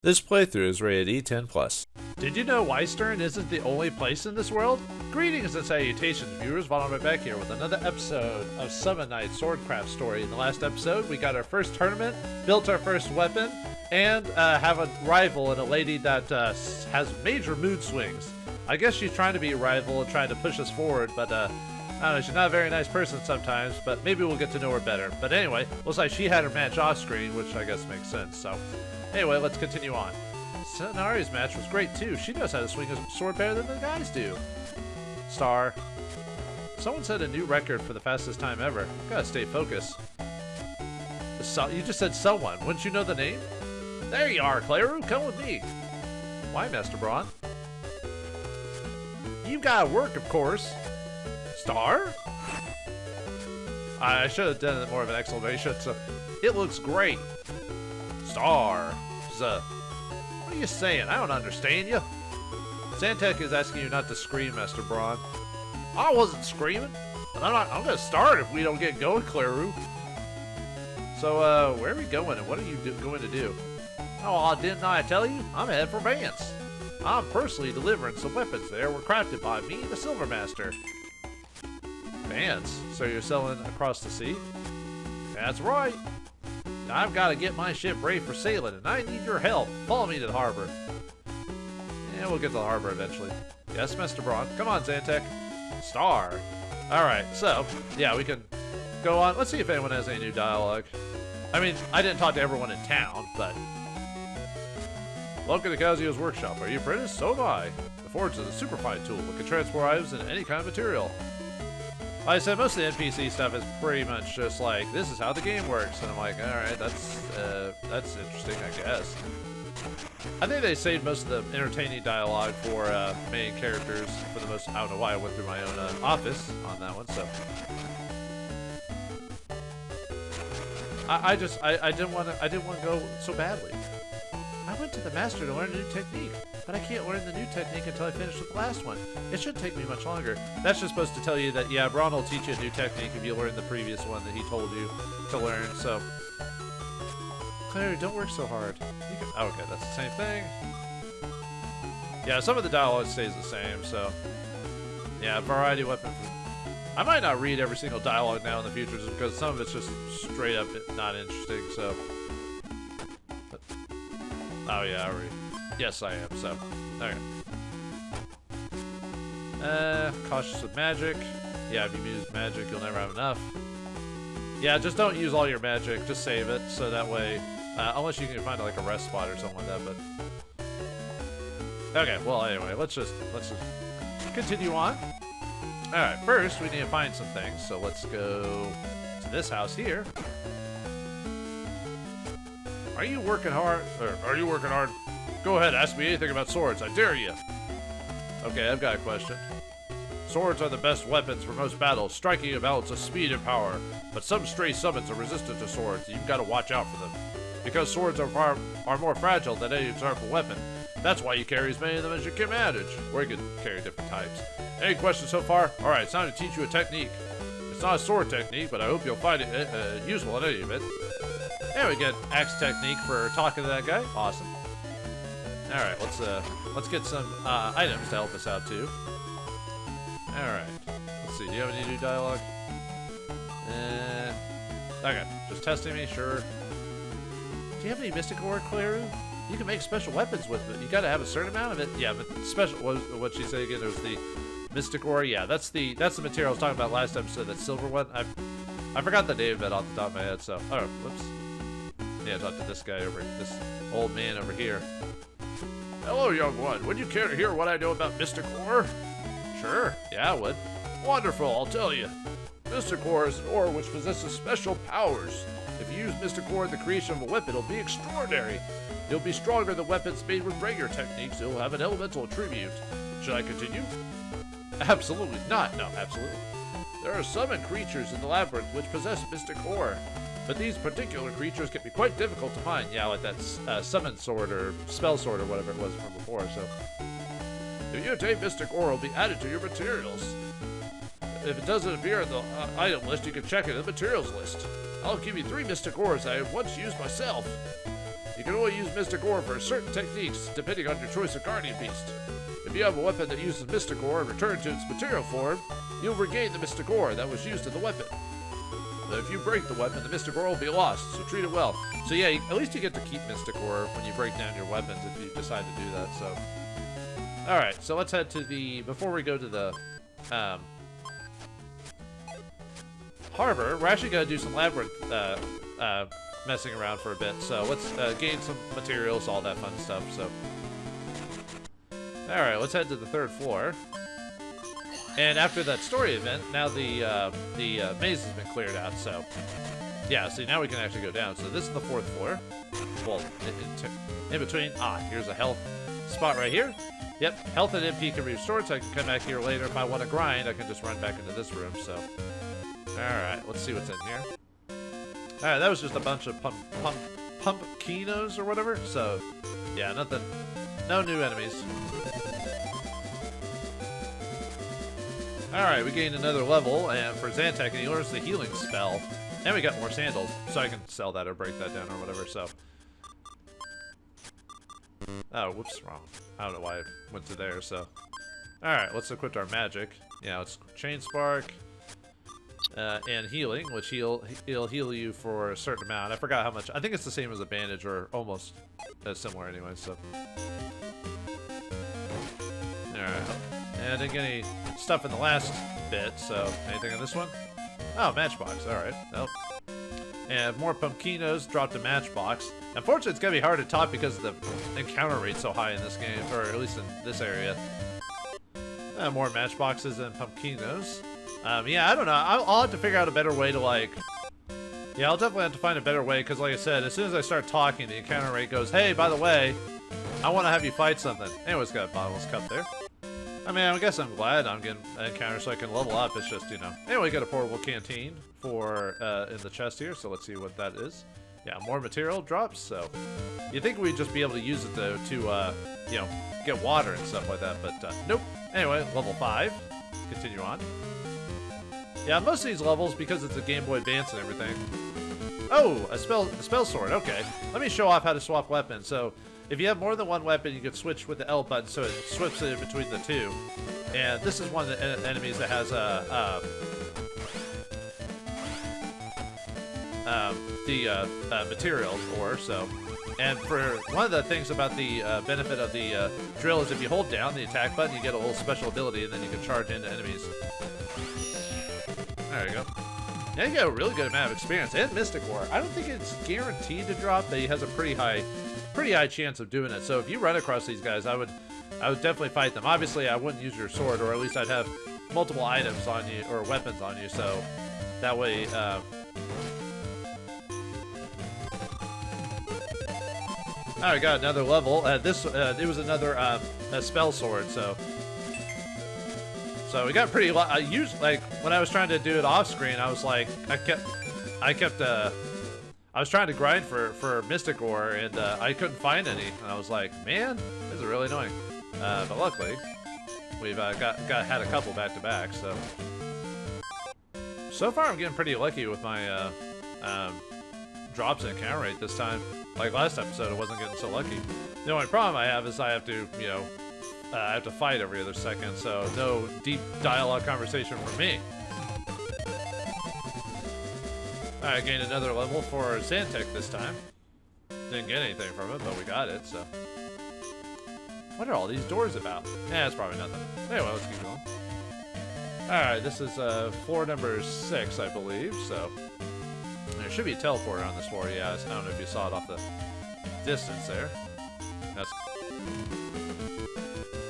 This playthrough is rated E10+. Did you know Weistern isn't the only place in this world? Greetings and salutations, viewers. Vauldemare back here with another episode of Samon Naito Swordcraft Story. In the last episode, we got our first tournament, built our first weapon, and have a rival and a lady that has major mood swings. I guess she's trying to be a rival and trying to push us forward, but I don't know, she's not a very nice person sometimes, but maybe we'll get to know her better. But anyway, looks like she had her match off screen, which I guess makes sense, so... Anyway, let's continue on. Sonari's match was great too. She knows how to swing a sword better than the guys do. Star. Someone set a new record for the fastest time ever. Gotta stay focused. You just said someone. Wouldn't you know the name? There you are, Claru. Come with me. Why, Master Braun? You gotta work, of course. Star? I should have done it more of an exclamation. So it looks great. Star. What are you saying? I don't understand you. Zantek is asking you not to scream, Master Braun. I wasn't screaming. And I'm gonna start if we don't get going, Claru. So, where are we going and what are you going to do? Oh, didn't I tell you? I'm headed for Vance. I'm personally delivering some weapons there were crafted by me, the Silver Master. Vance? So you're selling across the sea? That's right. I've got to get my ship ready for sailing, and I need your help. Follow me to the harbor. Yeah, we'll get to the harbor eventually. Yes, Mr. Braun. Come on, Zantek. Star. Alright, so, yeah, we can go on. Let's see if anyone has any new dialogue. I mean, I didn't talk to everyone in town, but... Welcome to Kazuyo's workshop. Are you apprentice? So am I. The forge is a super fine tool. It can transport items in any kind of material. Like I said, most of the NPC stuff is pretty much just like, this is how the game works. And I'm like, alright, that's interesting, I guess. I think they saved most of the entertaining dialogue for main characters for the most. I don't know why I went through my own office on that one, so. I didn't want to go so badly. I went to the master to learn a new technique, but I can't learn the new technique until I finish with the last one. It shouldn't take me much longer. That's just supposed to tell you that, yeah, Braun will teach you a new technique if you learn the previous one that he told you to learn, so... Claire, don't work so hard. You can... Oh, okay, that's the same thing. Yeah, some of the dialogue stays the same, so... Yeah, variety weapon. I might not read every single dialogue now in the future just because some of it's just straight up not interesting, so... Oh yeah, I read. Yes, I am, so. Okay. Cautious with magic. Yeah, if you use magic, you'll never have enough. Yeah, just don't use all your magic. Just save it, so that way... unless you can find like a rest spot or something like that, but... Okay, well anyway, let's just continue on. Alright, first we need to find some things, so let's go to this house here. Are you working hard? Or are you working hard? Go ahead, ask me anything about swords. I dare you. Okay, I've got a question. Swords are the best weapons for most battles, striking a balance of speed and power. But some stray summons are resistant to swords, and you've got to watch out for them. Because swords are more fragile than any sharp weapon. That's why you carry as many of them as you can manage. Or you can carry different types. Any questions so far? Alright, it's time to teach you a technique. It's not a sword technique, but I hope you'll find it useful in any event. There we get axe technique for talking to that guy. Awesome. All right, let's get some items to help us out too. All right. Let's see. Do you have any new dialogue? Okay. Just testing me. Sure. Do you have any mystic ore, Claru? You can make special weapons with it. You got to have a certain amount of it. Yeah, but special. What she said again? There's the mystic ore. Yeah, that's the material I was talking about last episode. That silver one. I forgot the name of it off the top of my head. So, oh, whoops. Yeah, talk to this guy this old man over here. Hello, young one. Would you care to hear what I know about Mystic Ore? Sure, yeah, I would. Wonderful, I'll tell you. Mystic Ore is an ore which possesses special powers. If you use Mystic Ore in the creation of a weapon, it'll be extraordinary. It'll be stronger than weapons made with regular techniques. It'll have an elemental attribute. Should I continue? Absolutely not. No, absolutely. There are summon creatures in the labyrinth which possess Mystic Ore. But these particular creatures can be quite difficult to find. Yeah, like that summon sword or spell sword or whatever it was from before, so... If you obtain Mystic Ore, it will be added to your materials. If it doesn't appear in the item list, you can check it in the materials list. I'll give you 3 Mystic Ores I have once used myself. You can only use Mystic Ore for certain techniques, depending on your choice of Guardian Beast. If you have a weapon that uses Mystic Ore and return to its material form, you'll regain the Mystic Ore that was used in the weapon. But if you break the weapon, the Mystic Ore will be lost, so treat it well. So yeah, at least you get to keep Mystic Ore when you break down your weapons if you decide to do that, so. Alright, so let's head to the, before we go to the, harbor, we're actually going to do some labyrinth, messing around for a bit. So let's gain some materials, all that fun stuff. So, all right, let's head to the 3rd floor. And after that story event, now the maze has been cleared out. So, yeah, see, now we can actually go down. So this is the 4th floor. Well, in between, here's a health spot right here. Yep, health and MP can be restored, so I can come back here later. If I want to grind, I can just run back into this room. So, all right, let's see what's in here. Alright, that was just a bunch of pumpkinos or whatever, so, yeah, nothing, no new enemies. Alright, we gained another level, and for Zantac, and he learns the healing spell, and we got more sandals, so I can sell that or break that down or whatever, so. Oh, whoops, wrong. I don't know why I went to there, so. Alright, let's equip our magic. Yeah, let's Chain Spark. And healing, which he'll heal you for a certain amount. I forgot how much. I think it's the same as a bandage, or almost similar anyway, so. Alright. And I didn't get any stuff in the last bit, so anything on this one? Oh, Matchbox, alright. Nope. And more Pumpkinos, dropped a Matchbox. Unfortunately, it's gonna be hard to top because the encounter rate's so high in this game, or at least in this area. More Matchboxes and Pumpkinos. Yeah, I don't know. I'll have to figure out a better way to, like... Yeah, I'll definitely have to find a better way, because like I said, as soon as I start talking, the encounter rate goes, hey, by the way, I want to have you fight something. Anyways, got a bottomless cup there. I mean, I guess I'm glad I'm getting an encounter so I can level up. It's just, you know. Anyway, got a portable canteen for, in the chest here, so let's see what that is. Yeah, more material drops, so... You'd think we'd just be able to use it, though, to, you know, get water and stuff like that, but, nope. Anyway, level 5. Continue on. Yeah, most of these levels, because it's a Game Boy Advance and everything. Oh, a spell sword. Okay, let me show off how to swap weapons. So, if you have more than one weapon, you can switch with the L button, so it switches it between the two. And this is one of the enemies that has material ore. So, and for one of the things about the benefit of the drill is if you hold down the attack button, you get a little special ability, and then you can charge into enemies. There you go. Yeah, you get a really good amount of experience and Mystic Ore. I don't think it's guaranteed to drop, but he has a pretty high chance of doing it. So if you run across these guys, I would definitely fight them. Obviously, I wouldn't use your sword, or at least I'd have multiple items on you or weapons on you, so that way. I got another level. It was another a spell sword, so. So we got pretty. I used, like, when I was trying to do it off screen, I was like, I was trying to grind for Mystic Ore, and I couldn't find any, and I was like, man, this is really annoying. But luckily, we've had a couple back to back. So far, I'm getting pretty lucky with my drops and encounter rate this time. Like last episode, I wasn't getting so lucky. The only problem I have is I have to, you know. I have to fight every other second, so no deep dialogue conversation from me. Alright, gained another level for Zantac this time. Didn't get anything from it, but we got it, so. What are all these doors about? Yeah, it's probably nothing. Anyway, let's keep going. Alright, this is floor number 6, I believe, so. There should be a teleporter on this floor, yeah. I don't know if you saw it off the distance there. That's...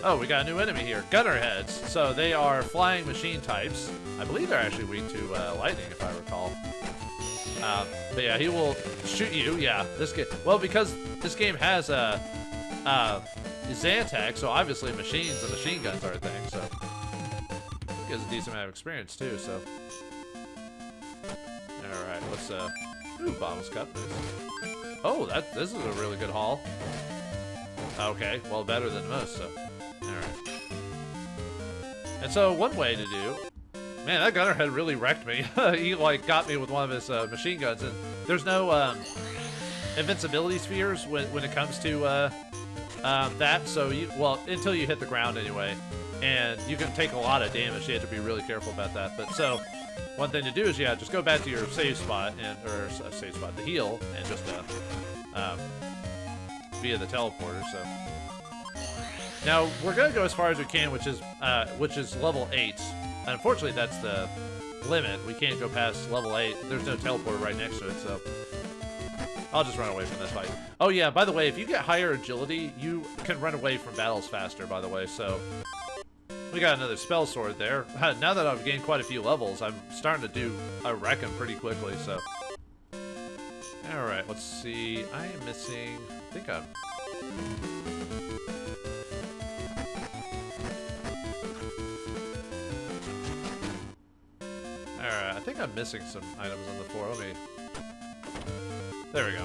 Oh, we got a new enemy here, Gunnerheads. So they are flying machine types. I believe they're actually weak to lightning, if I recall. But yeah, he will shoot you. Yeah, this game. Well, because this game has Zantac, so obviously machines and machine guns are a thing. So he has a decent amount of experience too. So all right, let's ooh, bottomless cup. Nice. Oh, this is a really good haul. Okay, well, better than most. So. Alright. And so, one way to do... Man, that Gunnerhead really wrecked me. He, like, got me with one of his machine guns, and there's no invincibility spheres when it comes to that. So well, until you hit the ground anyway, and you can take a lot of damage. You have to be really careful about that. But so one thing to do is just go back to your save spot the heal, and just via the teleporter. So now we're gonna go as far as we can, which is level 8. And unfortunately, that's the limit. We can't go past level 8. There's no teleporter right next to it, so I'll just run away from this fight. Oh yeah, by the way, if you get higher agility, you can run away from battles faster, by the way, so we got another spell sword there. Now that I've gained quite a few levels, I'm starting to wreck them pretty quickly, so. Alright, let's see. I am missing, I think I'm... Alright, I think I'm missing some items on the floor. Let me... There we go.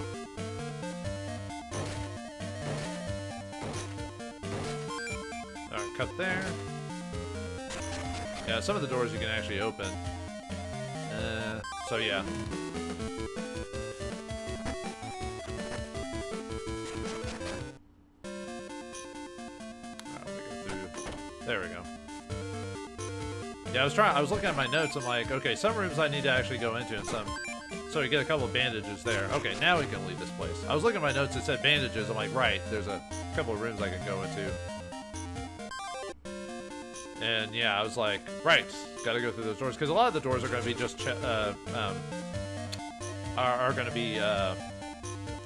Alright, cut there. Yeah, some of the doors you can actually open. So yeah. Alright, let me go through. There we go. Yeah, I was looking at my notes. I'm like, okay, some rooms I need to actually go into, and some. So we get a couple of bandages there. Okay, now we can leave this place. I was looking at my notes. It said bandages. I'm like, right. There's a couple of rooms I can go into. And yeah, I was like, right. Got to go through those doors because a lot of the doors are going to be just are going to be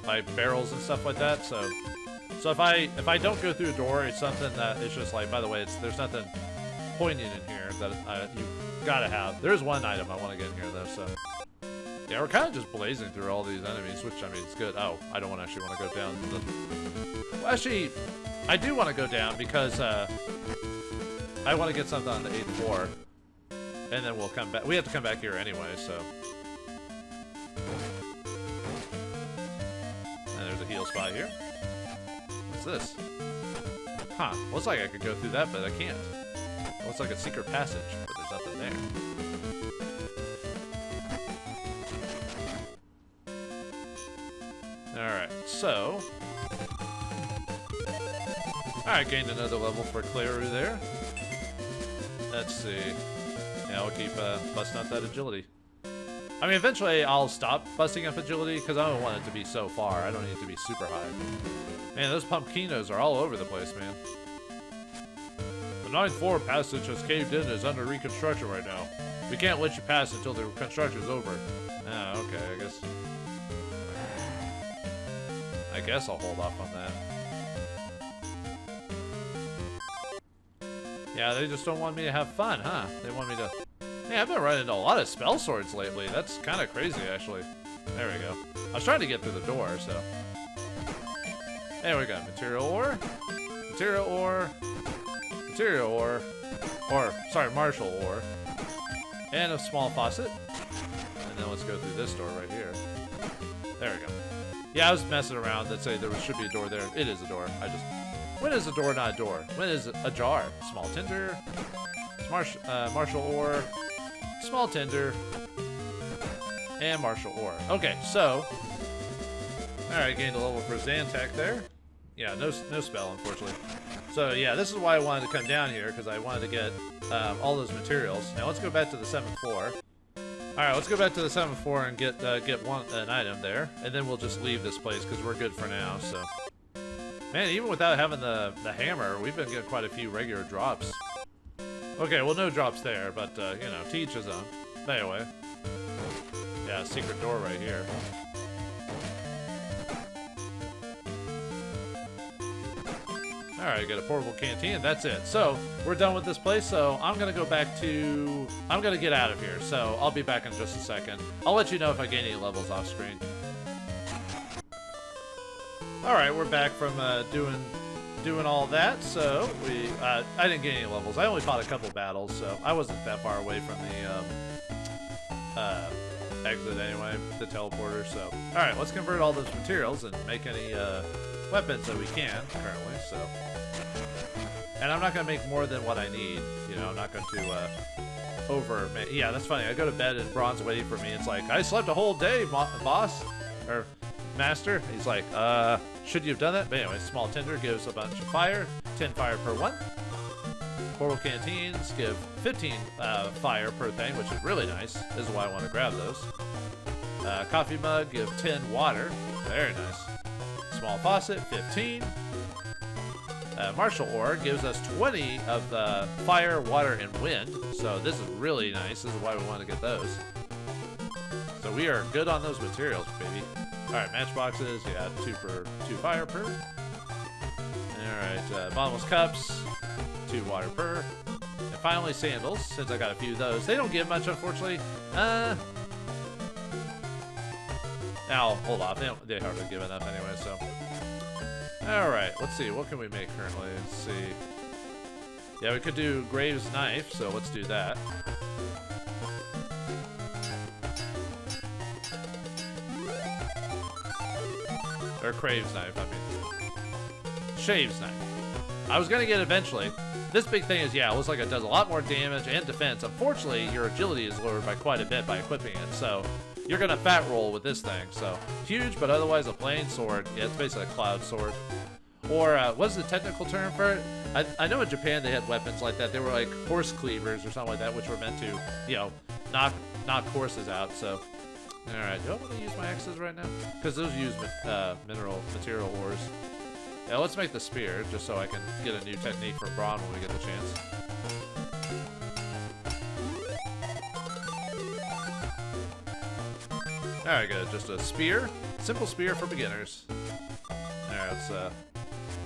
like barrels and stuff like that. So if I don't go through a door, it's something that it's just like. By the way, there's nothing poignant in here that you gotta have. There's one item I want to get in here though, so yeah, we're kind of just blazing through all these enemies, which I mean it's good. Oh, I don't actually want to go down to the... Well, actually, I do want to go down because I want to get something on the 8th floor, and then we'll come back. We have to come back here anyway, so. And there's a heal spot here. What's this? Huh? Looks like I could go through that, but I can't. It looks like a secret passage, but there's nothing there. Alright, so... Alright, gained another level for Claru there. Let's see. Yeah, I'll keep busting up that agility. I mean, eventually I'll stop busting up agility, because I don't want it to be so far. I don't need it to be super high. Man, those pumpkinos are all over the place, man. The 9th floor passage has caved in and is under reconstruction right now. We can't let you pass until the construction's over. Ah, okay, I guess I'll hold off on that. Yeah, they just don't want me to have fun, huh? They want me to... Yeah, I've been running into a lot of spell swords lately. That's kind of crazy, actually. There we go. I was trying to get through the door, so... There we go. Material ore. Material ore. Material ore. Or, sorry, martial ore. And a small faucet. And then let's go through this door right here. There we go. Yeah, I was messing around. Let's say there should be a door there. It is a door. When is a door not a door? When is it a jar? Small tinder. Martial ore. Small tinder. And martial ore. Okay, so. Alright, gained a level for Zantac there. Yeah, no spell, unfortunately. So, yeah, this is why I wanted to come down here, because I wanted to get all those materials. Now, let's go back to the 7th floor. Alright, let's go back to the 7th floor and get an item there. And then we'll just leave this place, because we're good for now, so. Man, even without having the hammer, we've been getting quite a few regular drops. Okay, well, no drops there, but, you know, to each his own. Anyway. Yeah, secret door right here. Alright, got a portable canteen, that's it. So, we're done with this place, so I'm gonna go back to... I'm gonna get out of here, so I'll be back in just a second. I'll let you know if I gain any levels off screen. Alright, we're back from doing all that, so I didn't get any levels. I only fought a couple battles, so I wasn't that far away from the exit anyway, the teleporter, so. Alright, let's convert all those materials and make any weapons that we can currently, so. And I'm not going to make more than what I need, you know, I'm not going to yeah, that's funny, I go to bed and Braun's waiting for me, it's like, I slept a whole day, boss, or Master. He's like, should you have done that? But anyway, Small Tinder gives a bunch of fire, 10 fire per one. Portal Canteens give 15 fire per thing, which is really nice. This is why I want to grab those. Coffee Mug give 10 water. Very nice. Small Faucet, 15. Martial Ore gives us 20 of the fire, water, and wind. So this is really nice. This is why we want to get those. So we are good on those materials, baby. Alright, matchboxes. Yeah, 2 fire per. Alright, bottomless cups. 2 water per. And finally, sandals, since I got a few of those. They don't give much, unfortunately. Now, hold off. They hardly give enough anyway, so. Alright, let's see. What can we make currently? Let's see. Yeah, we could do Graves Knife, so let's do that. Or Craves Knife, I mean. Shaves Knife. I was gonna get eventually. This big thing is, yeah, it looks like it does a lot more damage and defense. Unfortunately, your agility is lowered by quite a bit by equipping it, so you're gonna fat roll with this thing. So huge, but otherwise a plain sword. Yeah, it's basically a cloud sword. Or what's the technical term for it? I know in Japan they had weapons like that. They were like horse cleavers or something like that, which were meant to, you know, knock horses out. So, all right, do I want to use my axes right now? Because those use material ores. Yeah, let's make the spear just so I can get a new technique from Braun when we get the chance. Alright, good. Just a spear. Simple spear for beginners. Alright, let's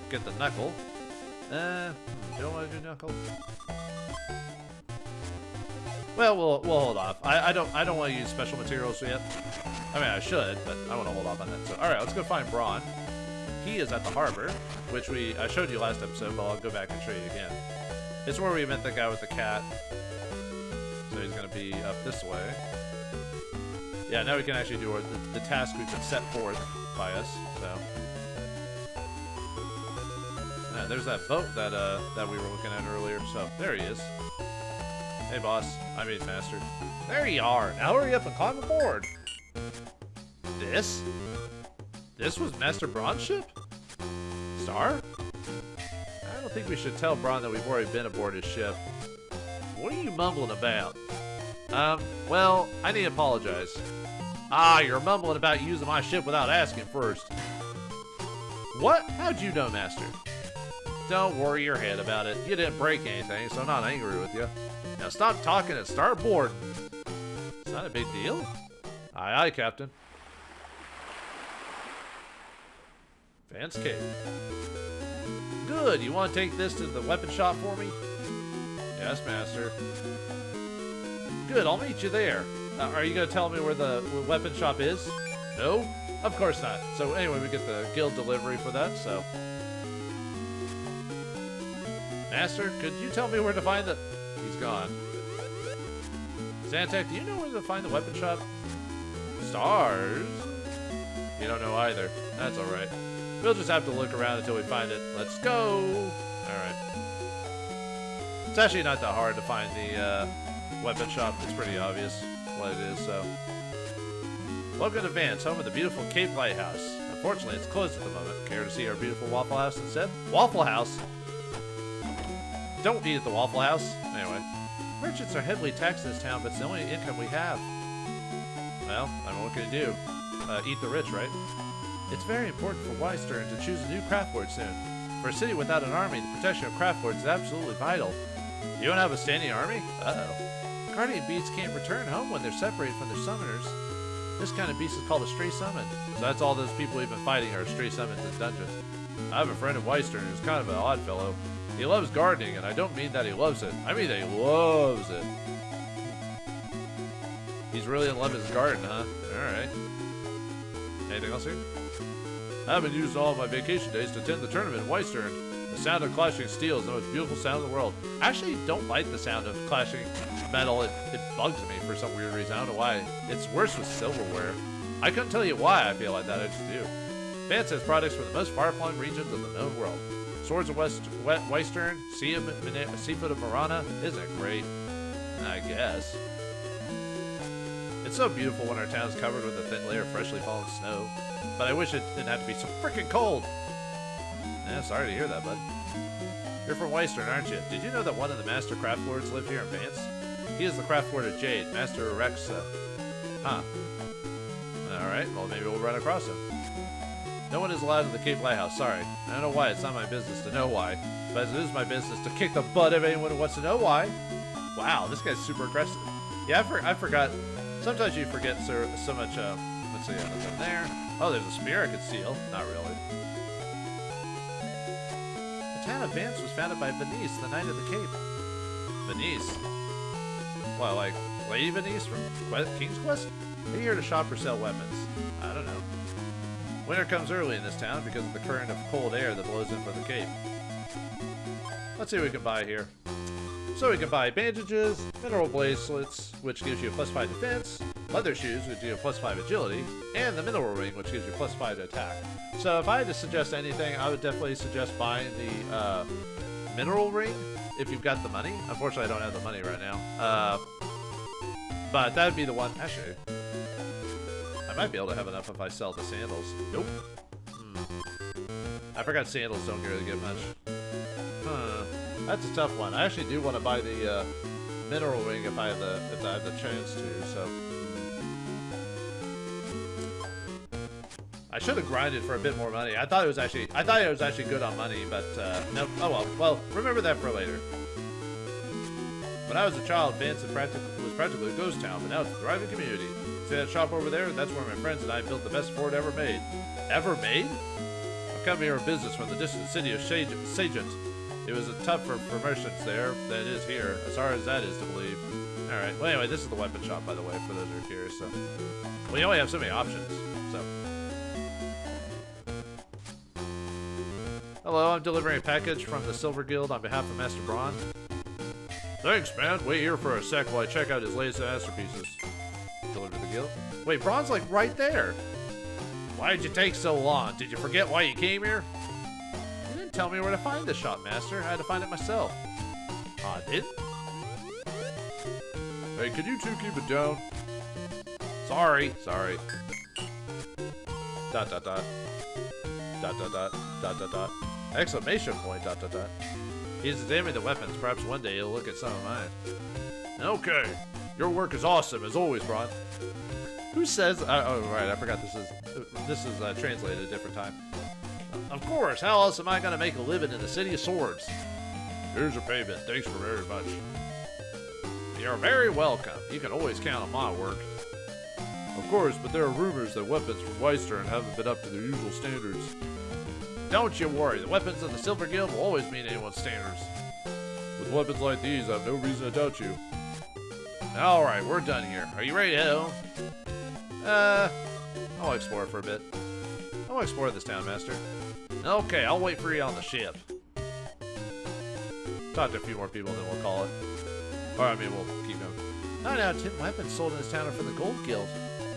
get the knuckle. Don't want to do knuckle. Well, we'll hold off. I don't want to use special materials yet. I mean, I should, but I want to hold off on that. So, alright, let's go find Braun. He is at the harbor, which I showed you last episode, but I'll go back and show you again. It's where we met the guy with the cat. So he's going to be up this way. Yeah, now we can actually do the task we've been set forth by us. So, there's that boat that we were looking at earlier. So there he is. Hey, boss. I mean, master. There you are. Now hurry up and climb aboard. This was Master Braun's ship? Star? I don't think we should tell Braun that we've already been aboard his ship. What are you mumbling about? Well, I need to apologize. Ah, you're mumbling about using my ship without asking first. What? How'd you know, Master? Don't worry your head about it. You didn't break anything, so I'm not angry with you. Now stop talking and start boarding. It's not a big deal. Aye, aye, Captain. Vance Cave. Good, you want to take this to the weapon shop for me? Yes, Master. Good, I'll meet you there. Are you going to tell me where the weapon shop is? No? Of course not. So anyway, we get the guild delivery for that, so. Master, could you tell me where to find the... He's gone. Zantek, do you know where to find the weapon shop? Stars? You don't know either. That's alright. We'll just have to look around until we find it. Let's go! Alright. It's actually not that hard to find the weapon shop. It's pretty obvious what it is, so. Welcome to Vance, home of the beautiful Cape Lighthouse. Unfortunately, it's closed at the moment. Care to see our beautiful Waffle House instead? Waffle House? Don't eat at the Waffle House. Anyway. Merchants are heavily taxed in this town, but it's the only income we have. Well, I mean, what can you do? Eat the rich, right? It's very important for Weistern to choose a new craft lord soon. For a city without an army, the protection of craft lords is absolutely vital. You don't have a standing army? Uh-oh. Guardian beasts can't return home when they're separated from their summoners. This kind of beast is called a stray summon. So that's all those people we've been fighting are stray summons in dungeons. I have a friend in Weistern who's kind of an odd fellow. He loves gardening, and I don't mean that he loves it. I mean that he loves it. He's really in love with his garden, huh? Alright. Anything else here? I've been using all of my vacation days to attend the tournament in Weistern. The sound of clashing steel is the most beautiful sound in the world. I actually don't like the sound of clashing metal. It bugs me for some weird reason. I don't know why. It's worse with silverware. I couldn't tell you why I feel like that. I just do. Vance has products from the most far-flung regions of the known world. Swords of Weistern, Seafoot of Marana. Isn't it great? I guess. It's so beautiful when our town's covered with a thin layer of freshly fallen snow. But I wish it didn't have to be so freaking cold. Yeah, sorry to hear that, bud. You're from Western, aren't you? Did you know that one of the master craft lords live here in Vance? He is the craft lord of Jade, Master Rexa. Huh. Alright, well maybe we'll run across him. No one is allowed in the Cape Lighthouse, sorry. I don't know why, it's not my business to know why. But it is my business to kick the butt of anyone who wants to know why. Wow, this guy's super aggressive. Yeah, I forgot. Sometimes you forget so much, let's see, nothing there. Oh, there's a spear I could steal. Not really. The town of Vance was founded by Venice, the Knight of the Cape. Venice? What, like Lady Venice from King's Quest? Are you here to shop or sell weapons? I don't know. Winter comes early in this town because of the current of cold air that blows in from the Cape. Let's see what we can buy here. So we can buy bandages, mineral bracelets, which gives you a +5 defense, leather shoes, which gives you a +5 agility, and the mineral ring, which gives you +5 to attack. So if I had to suggest anything, I would definitely suggest buying the mineral ring if you've got the money. Unfortunately, I don't have the money right now. But that would be the one. Actually, I might be able to have enough if I sell the sandals. Nope. I forgot sandals don't really get much. Huh. That's a tough one. I actually do want to buy the mineral ring if I have the chance to. So I should have grinded for a bit more money. I thought it was actually good on money, but no. Oh well. Well, remember that for later. When I was a child, Vance was practically a ghost town, but now it's a thriving community. See that shop over there? That's where my friends and I built the best fort ever made. Ever made? I've come here on business from the distant city of Sagent. It was tough for merchants there than it is here, as hard as that is to believe. Alright, well anyway, this is the weapon shop, by the way, for those who are curious, so. Well, you only have so many options, so. Hello, I'm delivering a package from the Silver Guild on behalf of Master Braun. Thanks, man. Wait here for a sec while I check out his latest masterpieces. Deliver to the guild. Wait, Braun's like right there. Why did you take so long? Did you forget why you came here? You didn't tell me where to find the shop, Master. I had to find it myself. Oh, I didn't? Hey, could you two keep it down? Sorry. Dot dot dot. Dot dot dot. Dot dot dot. Exclamation point. Dot dot dot. He's examining the weapons. Perhaps one day he'll look at some of mine. Okay. Your work is awesome, as always, Braun. Who says... oh, right. I forgot this is translated a different time. Of course. How else am I going to make a living in the City of Swords? Here's your payment. Thanks for very much. You're very welcome. You can always count on my work. Of course, but there are rumors that weapons from Western haven't been up to their usual standards. Don't you worry, the weapons of the Silver Guild will always meet anyone's standards. With weapons like these, I have no reason to doubt you. Alright, we're done here. Are you ready to head home? I'll explore for a bit. I want to explore this town, Master. Okay, I'll wait for you on the ship. Talk to a few more people, then we'll call it. Or, I mean, we'll keep going. 9 out of 10 weapons sold in this town are from the Gold Guild.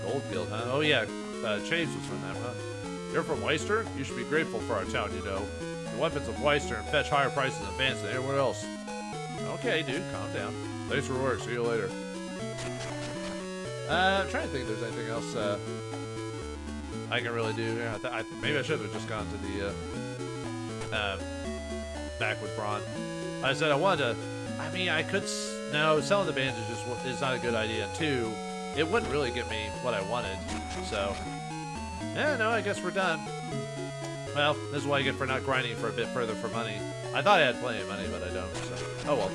Gold Guild, huh? Oh, yeah, Chase was from them, huh? You're from Western? You should be grateful for our town, you know. The weapons of Western fetch higher prices in Vance than anywhere else. Okay, dude, calm down. Thanks for work. See you later. I'm trying to think if there's anything else I can really do. Yeah, maybe I should have just gone to the back with Braun. I said I wanted to. I mean, I could. No, selling the bandages is not a good idea. And 2, it wouldn't really get me what I wanted. So. Yeah, no, I guess we're done. Well, this is what I get for not grinding for a bit further for money. I thought I had plenty of money, but I don't, so. Oh well.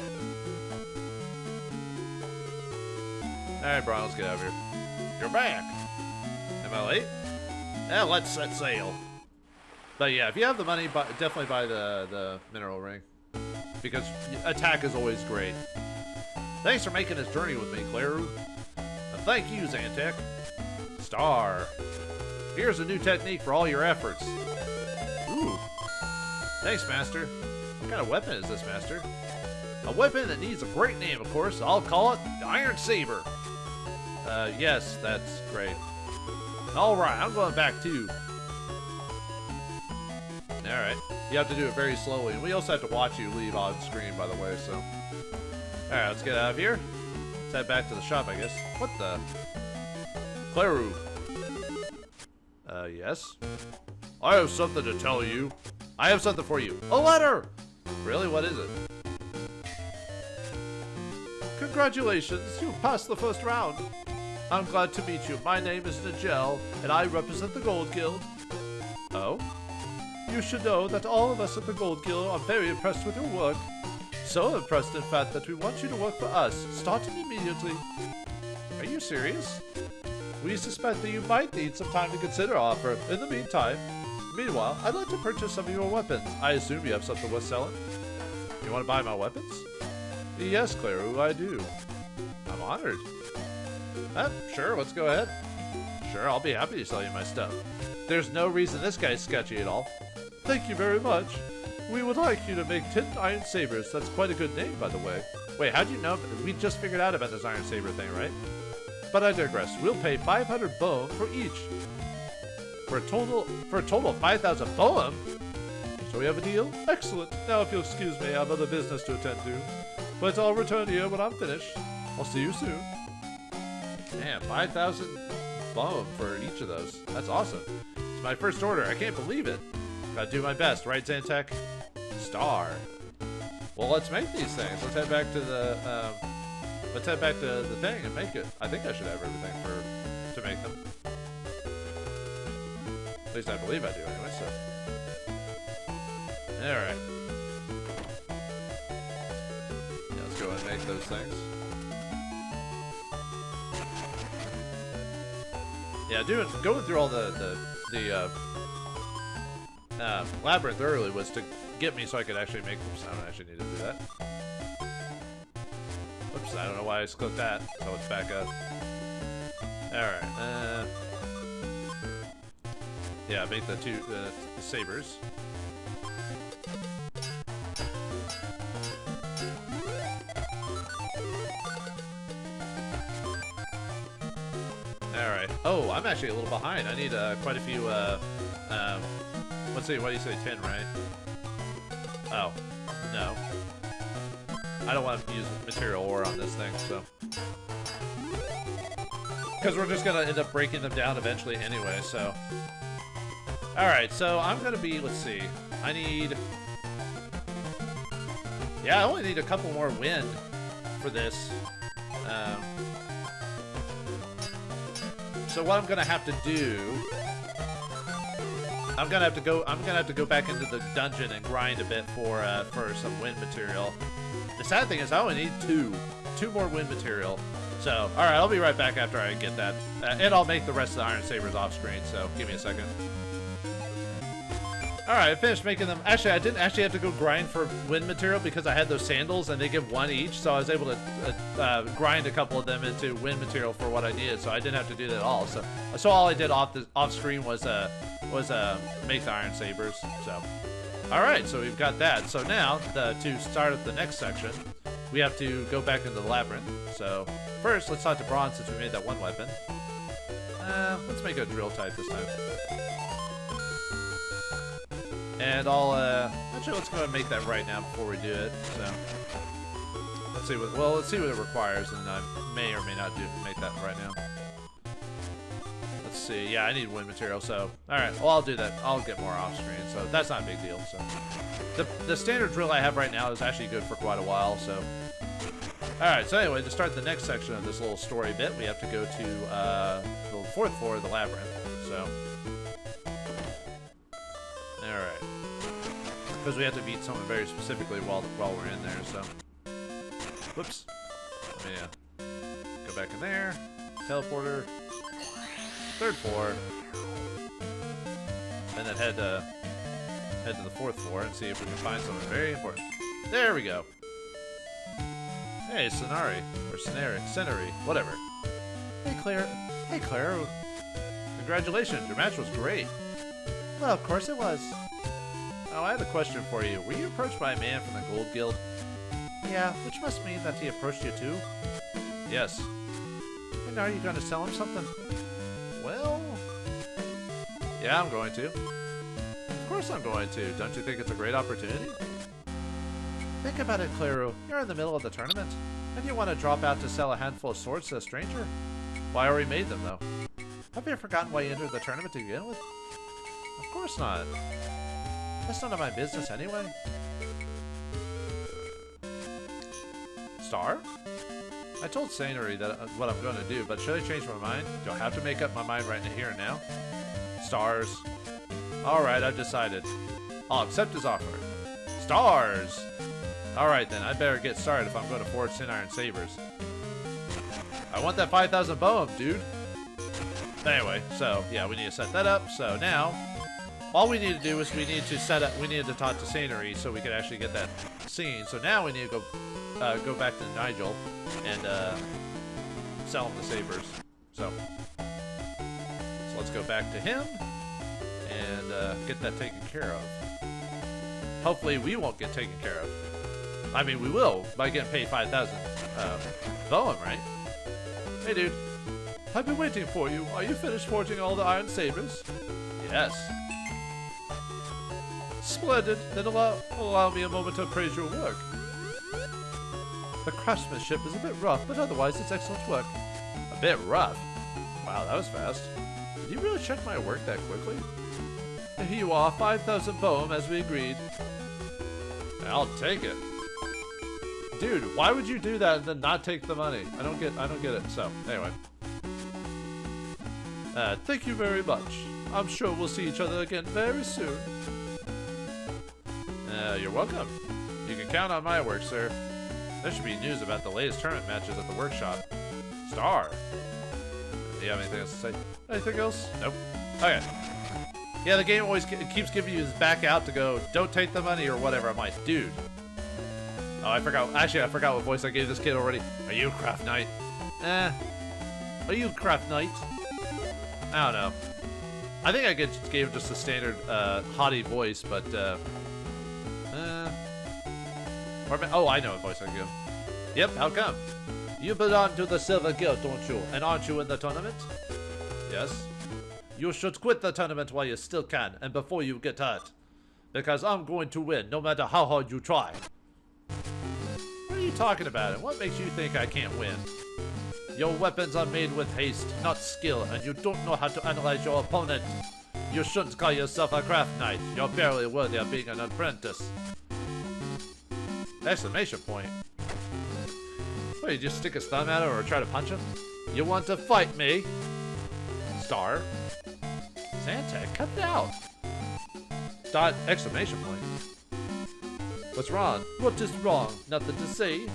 Alright, Braun, let's get out of here. You're back! Am I late? Yeah, let's set sail. But yeah, if you have the money, definitely buy the mineral ring. Because attack is always great. Thanks for making this journey with me, Claru. And thank you, Zantek. Star. Here's a new technique for all your efforts. Ooh. Thanks, Master. What kind of weapon is this, Master? A weapon that needs a great name, of course. I'll call it the Iron Saber. Yes, that's great. Alright, I'm going back too. Alright. You have to do it very slowly. We also have to watch you leave on screen, by the way, so. Alright, let's get out of here. Let's head back to the shop, I guess. What the? Claru. Yes? I have something to tell you. I have something for you. A letter! Really? What is it? Congratulations, you passed the first round. I'm glad to meet you. My name is Nigel, and I represent the Gold Guild. Oh? You should know that all of us at the Gold Guild are very impressed with your work. So impressed, in fact, that we want you to work for us, starting immediately. Are you serious? We suspect that you might need some time to consider our offer. In the meanwhile, I'd like to purchase some of your weapons. I assume you have something worth selling. You want to buy my weapons? Yes, Claru, I do. I'm honored. Sure, let's go ahead. Sure, I'll be happy to sell you my stuff. There's no reason this guy's sketchy at all. Thank you very much. We would like you to make 10 iron sabers. That's quite a good name, by the way. Wait, how do you know? We just figured out about this iron saber thing, right? But I digress. We'll pay 500 boem for each. For a total of 5,000 boem? So we have a deal? Excellent. Now if you'll excuse me, I have other business to attend to. But I'll return here when I'm finished. I'll see you soon. Man, 5,000 boem for each of those. That's awesome. It's my first order. I can't believe it. Gotta do my best, right, Zantek? Star. Well, let's make these things. Let's head back to the thing and make it. I think I should have everything to make them. At least I believe I do anyway, so. Alright. Yeah, let's go and make those things. Yeah, going through all the labyrinth early was to get me so I could actually make them. So I don't actually need to do that. Oops, I don't know why I clicked that. So it's back up. Alright, yeah, make the two the sabers. Alright. Oh, I'm actually a little behind. I need quite a few, let's see, what do you say, 10, right? Oh, no. I don't want to use material ore on this thing, so. Because we're just going to end up breaking them down eventually anyway, so. Alright, so I'm going to be, let's see, I need, yeah, I only need a couple more wind for this. So what I'm gonna have to do, I'm gonna have to go back into the dungeon and grind a bit for some wind material. The sad thing is I only need two more wind material. So, all right, I'll be right back after I get that, and I'll make the rest of the iron sabers off screen. So give me a second. All right, I finished making them. Actually, I didn't actually have to go grind for wind material because I had those sandals and they give one each. So I was able to grind a couple of them into wind material for what I needed. So I didn't have to do that at all. So all I did off screen was make the iron sabers. So, all right, so we've got that. So now to start up the next section, we have to go back into the labyrinth. So first, let's talk to Bronze since we made that one weapon. Let's make a drill type this time. And I'll, actually let's go ahead and make that right now before we do it, so. Let's see what it requires, and I may or may not make that right now. Let's see, yeah, I need wind material, so. Alright, well I'll do that, I'll get more off screen, so that's not a big deal, so. The standard drill I have right now is actually good for quite a while, so. Alright, so anyway, to start the next section of this little story bit, we have to go to, the 4th floor of the labyrinth, so. Alright. Because we have to beat someone very specifically while we're in there, so. Whoops. Let me go back in there. Teleporter. 3rd floor. And then head to the 4th floor and see if we can find something very important. There we go. Hey, Sanari. Or Senari. Whatever. Hey, Claire. Hey, Claire. Congratulations. Your match was great. Well, of course it was. Oh, I had a question for you. Were you approached by a man from the Gold Guild? Yeah, which must mean that he approached you too? Yes. And are you going to sell him something? Well... yeah, I'm going to. Of course I'm going to. Don't you think it's a great opportunity? Think about it, Claru. You're in the middle of the tournament, and you want to drop out to sell a handful of swords to a stranger? Well, I already made them, though. Have you forgotten why you entered the tournament to begin with? Of course not. That's none of my business anyway. Star? I told Sanari that what I'm going to do, but should I change my mind? Do I have to make up my mind right here and now? Stars. Alright, I've decided. I'll accept his offer. Stars! Alright then, I better get started if I'm going to forge Sin Iron Sabers. I want that 5,000 boem, dude! Anyway, so, yeah, we need to set that up. So now, all we need to do is we need to talk to Sanari so we can actually get that scene. So now we need to go back to Nigel and sell him the sabers. So let's go back to him and get that taken care of. Hopefully we won't get taken care of. I mean, we will by getting paid 5,000 boem, right? Hey, dude. I've been waiting for you. Are you finished forging all the iron sabers? Yes. Splendid. Then allow me a moment to praise your work. The craftsmanship is a bit rough, but otherwise it's excellent work. A bit rough? Wow, that was fast. Did you really check my work that quickly? Here you are, 5,000 boem as we agreed. I'll take it. Dude, why would you do that and then not take the money? I don't get it. So, anyway. Thank you very much. I'm sure we'll see each other again very soon. You're welcome. You can count on my work, sir. There should be news about the latest tournament matches at the workshop. Star. Do you have anything else to say? Anything else? Nope. Okay. Yeah, the game always keeps giving you this back out to go, don't take the money or whatever. I'm like, dude. Oh, I forgot. Actually, I forgot what voice I gave this kid already. Are you Craft Knight? Are you Craft Knight? I don't know. I think I gave him just a standard haughty voice, but oh, I know what voice I can give. Yep, how come? You belong to the Silver Guild, don't you? And aren't you in the tournament? Yes. You should quit the tournament while you still can, and before you get hurt. Because I'm going to win, no matter how hard you try. What are you talking about? And what makes you think I can't win? Your weapons are made with haste, not skill, and you don't know how to analyze your opponent. You shouldn't call yourself a craft knight. You're barely worthy of being an apprentice. Exclamation point. What, you just stick his thumb at him or try to punch him? You want to fight me? Star. Santa, cut it out. Dot, exclamation point. What's wrong? What is wrong? Nothing to say.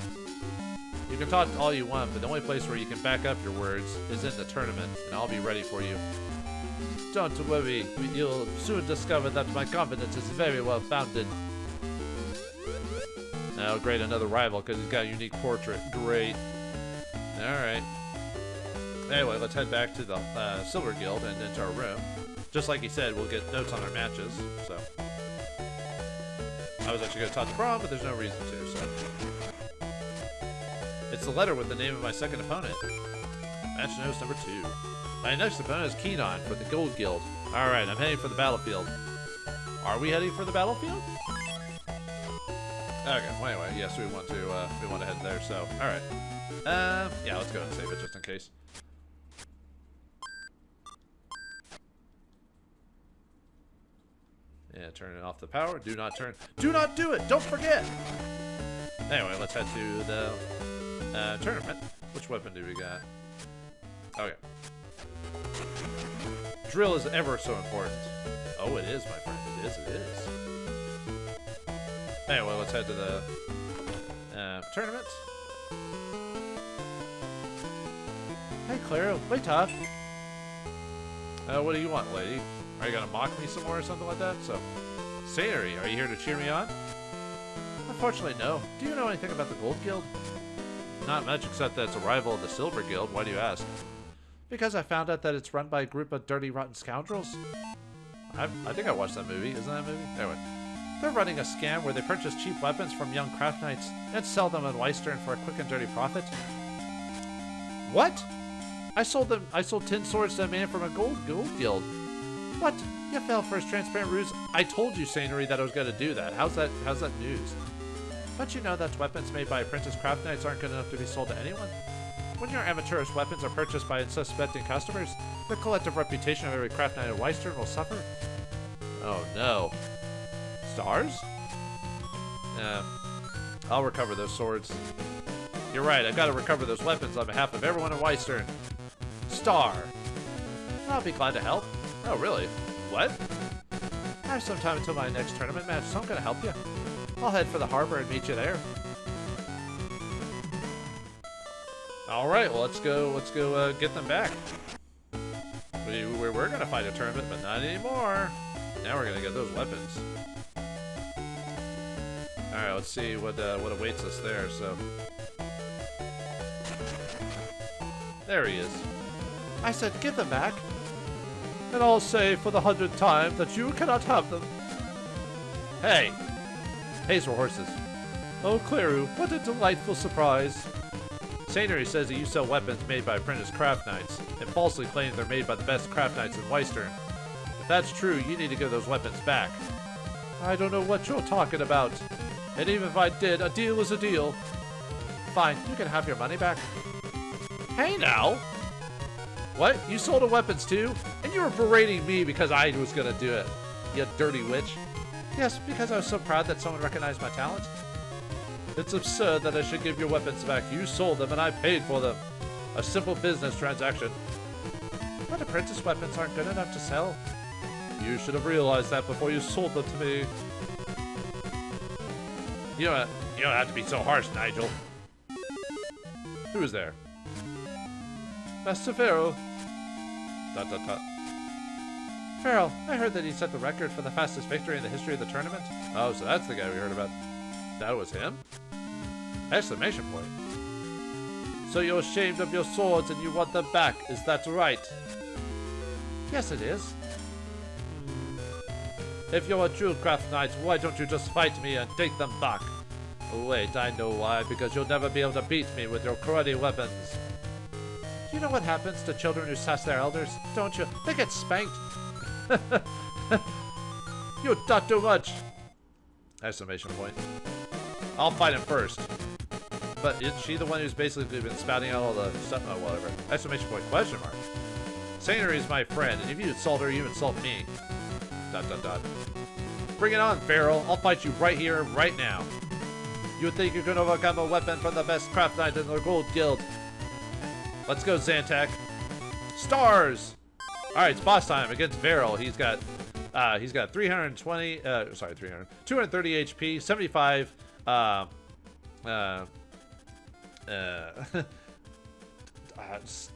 You can talk all you want, but the only place where you can back up your words is in the tournament, and I'll be ready for you. Don't worry, you'll soon discover that my confidence is very well founded. Oh, great, another rival because he's got a unique portrait. Great. Alright. Anyway, let's head back to the Silver Guild and into our room. Just like he said, we'll get notes on our matches, so. I was actually going to talk to Braum, but there's no reason to, so. It's the letter with the name of my second opponent. Match notes number 2. My next opponent is Keenon for the Gold Guild. Alright, I'm heading for the battlefield. Are we heading for the battlefield? Okay, well anyway, yes, we want to head there, so, alright. Yeah, let's go and save it just in case. Yeah, turning off the power. Do not do it! Don't forget! Anyway, let's head to the tournament. Which weapon do we got? Okay. Drill is ever so important. Oh, it is, my friend. It is. Anyway, let's head to the tournament. Hey, Clara, wait up. What do you want, lady? Are you gonna mock me some more or something like that? So, Sayori, are you here to cheer me on? Unfortunately, no. Do you know anything about the Gold Guild? Not much, except that it's a rival of the Silver Guild. Why do you ask? Because I found out that it's run by a group of dirty, rotten scoundrels. I think I watched that movie. Isn't that a movie? Anyway. They're running a scam where they purchase cheap weapons from young craft knights and sell them in Weistern for a quick and dirty profit. What? I sold 10 swords to a man from a gold guild. What? You fell for his transparent ruse? I told you, Sanari, that I was going to do that. How's that news? But you know that weapons made by apprentice craft knights aren't good enough to be sold to anyone. When your amateurish weapons are purchased by unsuspecting customers, the collective reputation of every craft knight in Weistern will suffer. Oh no. Stars? I'll recover those swords. You're right, I gotta recover those weapons on behalf of everyone in Weistern. Star. I'll be glad to help. Oh, really? What? I have some time until my next tournament match, so I'm gonna help you. I'll head for the harbor and meet you there. Alright, well, let's go get them back. We were gonna fight a tournament, but not anymore. Now we're gonna get those weapons. Alright, let's see what awaits us there, so. There he is. I said give them back. And I'll say for the 100th time that you cannot have them. Hey! Pays for horses. Oh, Kleru, what a delightful surprise. Sanery says that you sell weapons made by apprentice craft knights, and falsely claim they're made by the best craft knights in Weistern. If that's true, you need to give those weapons back. I don't know what you're talking about. And even if I did, a deal is a deal. Fine, you can have your money back. Hey now! What? You sold the weapons too? And you were berating me because I was gonna do it. You dirty witch. Yes, because I was so proud that someone recognized my talent. It's absurd that I should give your weapons back. You sold them and I paid for them. A simple business transaction. But apprentice weapons aren't good enough to sell. You should have realized that before you sold them to me. You don't have to be so harsh, Nigel. Who is there? Master Farrell. Farrell, I heard that he set the record for the fastest victory in the history of the tournament. Oh, so that's the guy we heard about. That was him? Exclamation point. So you're ashamed of your swords and you want them back, is that right? Yes, it is. If you're a true craft knight, why don't you just fight me and take them back? Wait, I know why, because you'll never be able to beat me with your karate weapons. You know what happens to children who sass their elders, don't you? They get spanked. You talk too much. Exclamation point. I'll fight him first. But is she the one who's basically been spouting out all the stuff? Oh, whatever. Exclamation point, question mark. Sanery is my friend, and if you insult her, you insult me. ... Bring it on, Farrell. I'll fight you right here, right now. You think you can overcome a weapon from the best craft knight in the Gold Guild? Let's go, Zantac. Stars! Alright, it's boss time against Farrell. He's got 230 HP, 75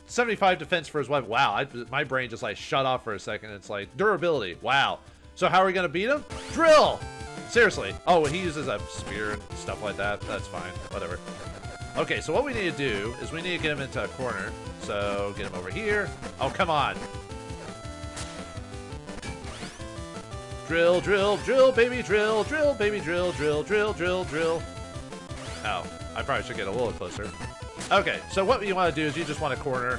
75 defense for his weapon. Wow, my brain just like shut off for a second. It's like durability. Wow. So how are we gonna beat him? Drill! Seriously. Oh, he uses a spear and stuff like that. That's fine. Whatever. Okay, so what we need to do is we need to get him into a corner. So get him over here. Oh, come on. Drill, drill, drill, baby, drill, drill, baby, drill, drill, drill, drill, drill. Oh, I probably should get a little closer. Okay, so what you want to do is you just want to corner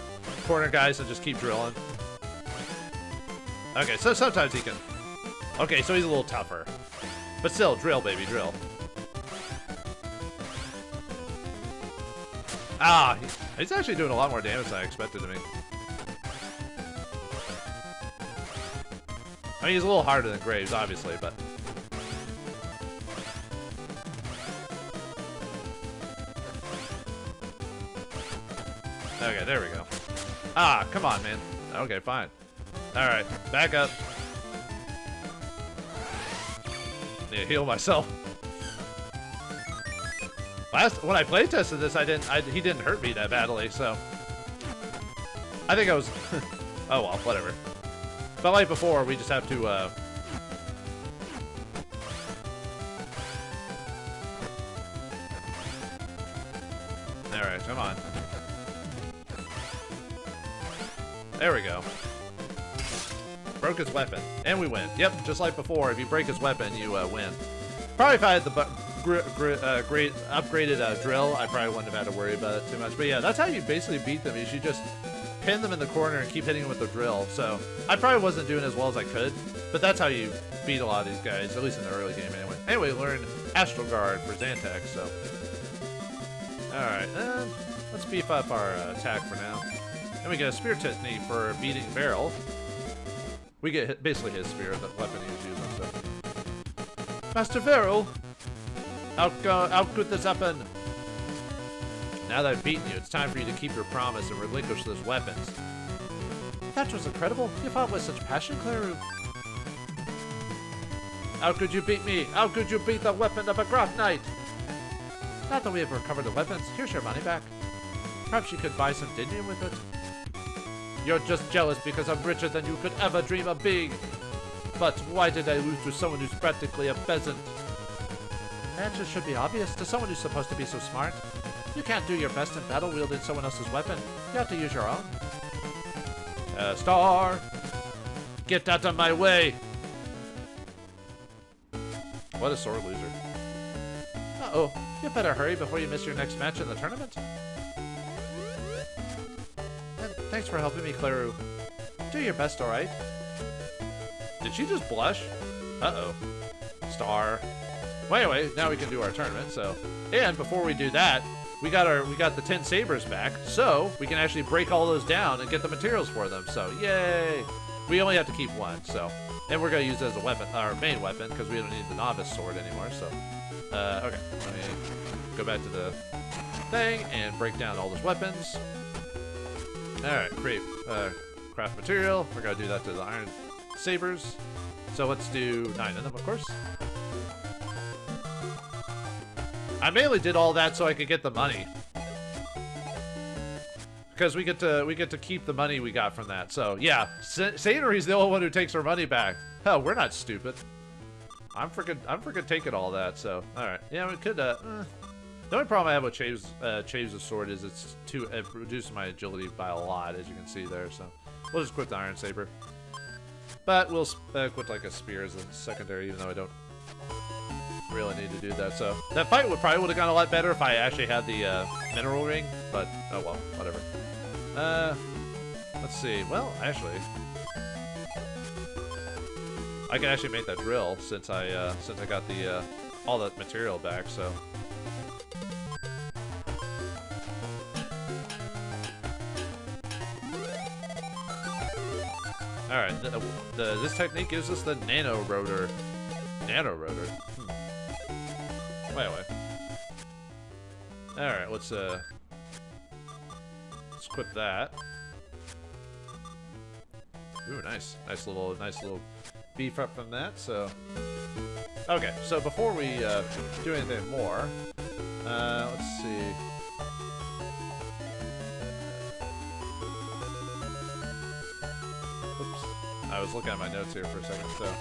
guys and just keep drilling. Okay, so sometimes he can. Okay, so he's a little tougher. But still, drill, baby, drill. Ah, he's actually doing a lot more damage than I expected to me. I mean, he's a little harder than Graves, obviously, but... Okay, there we go. Ah, come on, man. Okay, fine. Alright, back up. Need to heal myself. When I play tested this, he didn't hurt me that badly, so... I think I was... Oh well, whatever. But like before, we just have to, Alright, come on. There we go. Broke his weapon. And we win. Yep, just like before, if you break his weapon, you win. Probably if I had the great upgraded drill, I probably wouldn't have had to worry about it too much. But yeah, that's how you basically beat them. You just pin them in the corner and keep hitting them with the drill. So I probably wasn't doing as well as I could, but that's how you beat a lot of these guys, at least in the early game anyway. Anyway, learn Astral Guard for Zantac, so. Alright, let's beef up our attack for now. And we get a spear technique for beating Referral. We get basically his spear, the weapon he was using, so. Master Referral! Outgood this weapon! Now that I've beaten you, it's time for you to keep your promise and relinquish those weapons. That was incredible. You fought with such passion, Claru. How could you beat me? How could you beat the weapon of a Graf Knight? Now that we have recovered the weapons, here's your money back. Perhaps you could buy some Dinium with it? You're just jealous because I'm richer than you could ever dream of being. But why did I lose to someone who's practically a peasant? The answer should be obvious to someone who's supposed to be so smart. You can't do your best in battle wielding someone else's weapon. You have to use your own. Star! Get out of my way! What a sore loser. Uh-oh. You better hurry before you miss your next match in the tournament. And thanks for helping me, Claru. Do your best, alright? Did she just blush? Uh-oh. Star. Well, anyway, now we can do our tournament, so. And before we do that, we got the 10 sabers back, so we can actually break all those down and get the materials for them, so yay! We only have to keep one, so. And we're gonna use it as a weapon, our main weapon, because we don't need the novice sword anymore, so. Okay, let me go back to the thing and break down all those weapons. Alright, create craft material. We're gonna do that to the iron sabers. So let's do 9 of them, of course. I mainly did all that so I could get the money. Because we get to keep the money we got from that. So yeah, Satori's the only one who takes our money back. Hell, we're not stupid. I'm freaking taking all that. So all right, yeah, we could. The only problem I have with Chaves' sword is it reduces my agility by a lot, as you can see there. So we'll just quit the iron saber. But we'll quit like a spear as a secondary, even though I don't really need to do that. So that fight probably would have gone a lot better if I actually had the mineral ring. But oh well, whatever. Let's see. Well, actually, I can actually make that drill since I got the all that material back. So. All right, this technique gives us the nano rotor. Nano rotor. Wait. All right, let's equip that. Ooh, nice little beef up from that. So, okay, so before we do anything more, let's see. I was looking at my notes here for a second, so.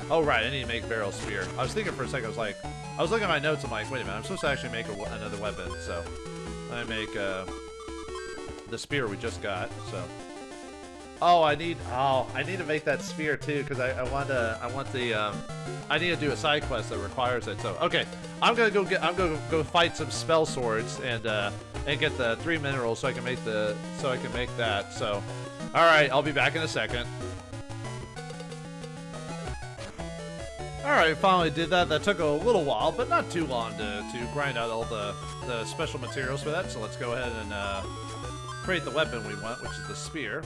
Oh, right, I need to make Referral Spear. I was thinking for a second, I was looking at my notes, I'm like, wait a minute, I'm supposed to actually make another weapon, so. Let me make the spear we just got, so. Oh, I need to make that spear too, because I need to do a side quest that requires it, so. Okay, I'm gonna go fight some spell swords and get the 3 minerals so I can make that. So, all right, I'll be back in a second. All right, finally did that. That took a little while, but not too long to grind out all the special materials for that. So let's go ahead and create the weapon we want, which is the spear.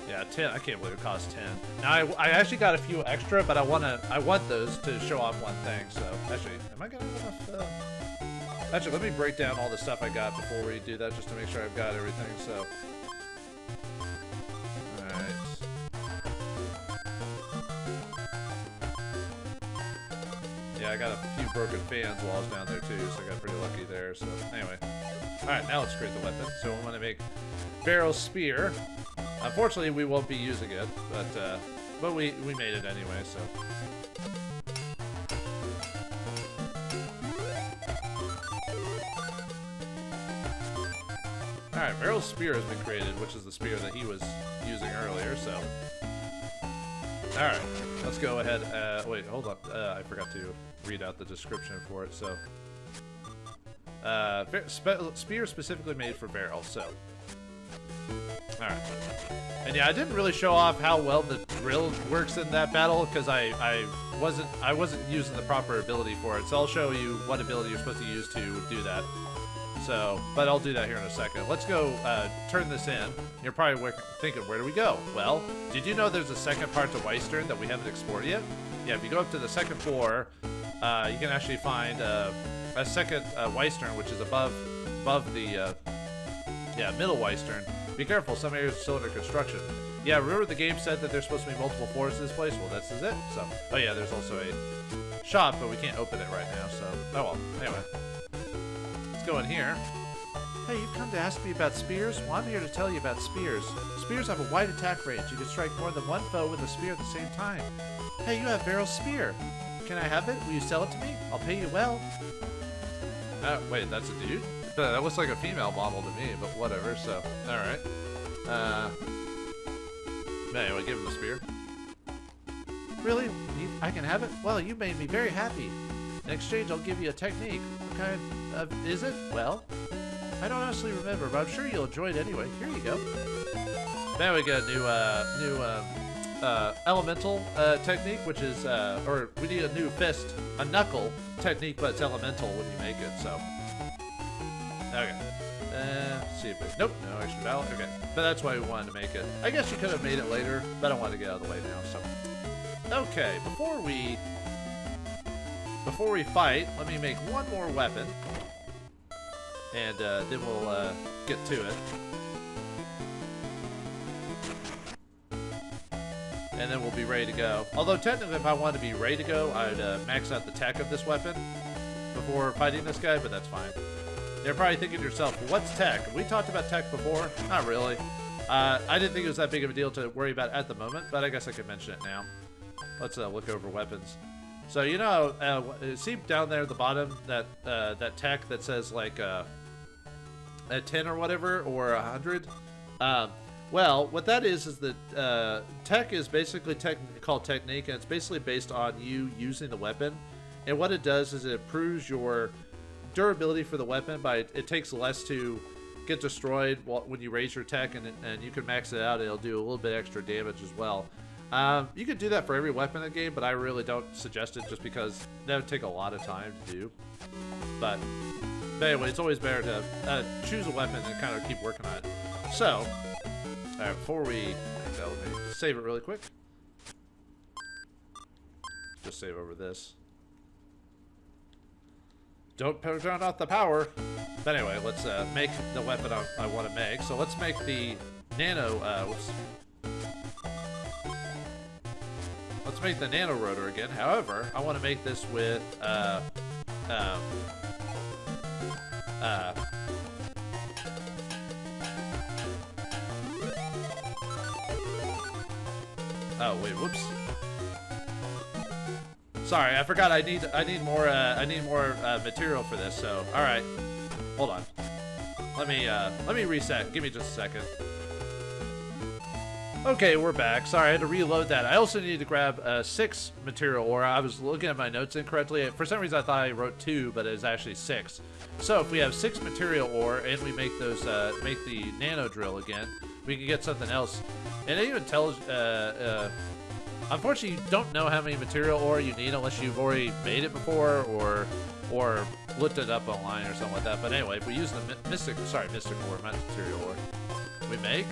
Yeah, 10. I can't believe it costs 10. Now I actually got a few extra, but I want those to show off one thing. So actually, am I gonna have enough? Actually, let me break down all the stuff I got before we do that, just to make sure I've got everything, so. Alright. Yeah, I got a few broken fans while I was down there too, so I got pretty lucky there, so anyway. Alright, now let's create the weapon. So I'm gonna make Referral Spear. Unfortunately, we won't be using it, but we made it anyway, so. Alright, Referral Spear has been created, which is the spear that he was using earlier, so. Alright, let's go ahead. Wait, hold on. I forgot to read out the description for it, so. Spear specifically made for Referral, so. Alright. And yeah, I didn't really show off how well the drill works in that battle because I wasn't using the proper ability for it. So I'll show you what ability you're supposed to use to do that. So, but I'll do that here in a second. Let's go turn this in. You're probably thinking, where do we go? Well, did you know there's a second part to Weistern that we haven't explored yet? Yeah, if you go up to the second floor, you can actually find a second Weistern, which is above the middle Weistern. Be careful, some areas are still under construction. Yeah, remember the game said that there's supposed to be multiple floors to this place? Well, this is it. So, oh yeah, there's also a shop, but we can't open it right now, so, oh well, anyway. Let's go in here. Hey, you've come to ask me about spears? Well, I'm here to tell you about spears. Spears have a wide attack range. You can strike more than one foe with a spear at the same time. Hey, you have Varel's spear. Can I have it? Will you sell it to me? I'll pay you well. Wait, that's a dude? That looks like a female model to me, but whatever, so, alright. Anyway, give him the spear. Really? I can have it? Well, you made me very happy. In exchange, I'll give you a technique. What kind of is it? Well, I don't honestly remember, but I'm sure you'll enjoy it anyway. Here you go. Now we got a new elemental technique, which is, or we need a new fist, a knuckle technique, but it's elemental when you make it, so. Okay. See if it, nope, no extra valor. Okay, but that's why we wanted to make it. I guess you could have made it later, but I wanted to get out of the way now, so. Okay, before we fight, let me make one more weapon. And then we'll get to it. And then we'll be ready to go. Although technically if I wanted to be ready to go, I'd max out the tech of this weapon before fighting this guy, but that's fine. You're probably thinking to yourself, what's tech? Have we talked about tech before? Not really. I didn't think it was that big of a deal to worry about at the moment, but I guess I could mention it now. Let's look over weapons. So, you know, see down there at the bottom, that tech that says like a 10 or whatever, or 100? Well, what that is that tech is basically called technique, and it's basically based on you using the weapon. And what it does is it improves your durability for the weapon by it takes less to get destroyed when you raise your tech, and you can max it out. It'll do a little bit extra damage as well. You could do that for every weapon in the game, but I really don't suggest it just because that would take a lot of time to do. But anyway, it's always better to choose a weapon and kind of keep working on it. So, alright, before we let me save it really quick. Just save over this. Don't turn off the power. But anyway, let's make the weapon I want to make. So let's make the nano. Whoops. Let's make the nano rotor again. However, I want to make this with oh wait, whoops. Sorry, I forgot. I need more material for this. So, all right, hold on. Let me reset. Give me just a second. Okay, we're back. Sorry, I had to reload that. I also need to grab 6 material ore. I was looking at my notes incorrectly. For some reason, I thought I wrote 2, but it was actually 6. So if we have 6 material ore and we make those, make the nano drill again, we can get something else. And it even tells. Unfortunately, you don't know how many material ore you need unless you've already made it before or looked it up online or something like that. But anyway, if we use the mystic ore, not material ore, we make.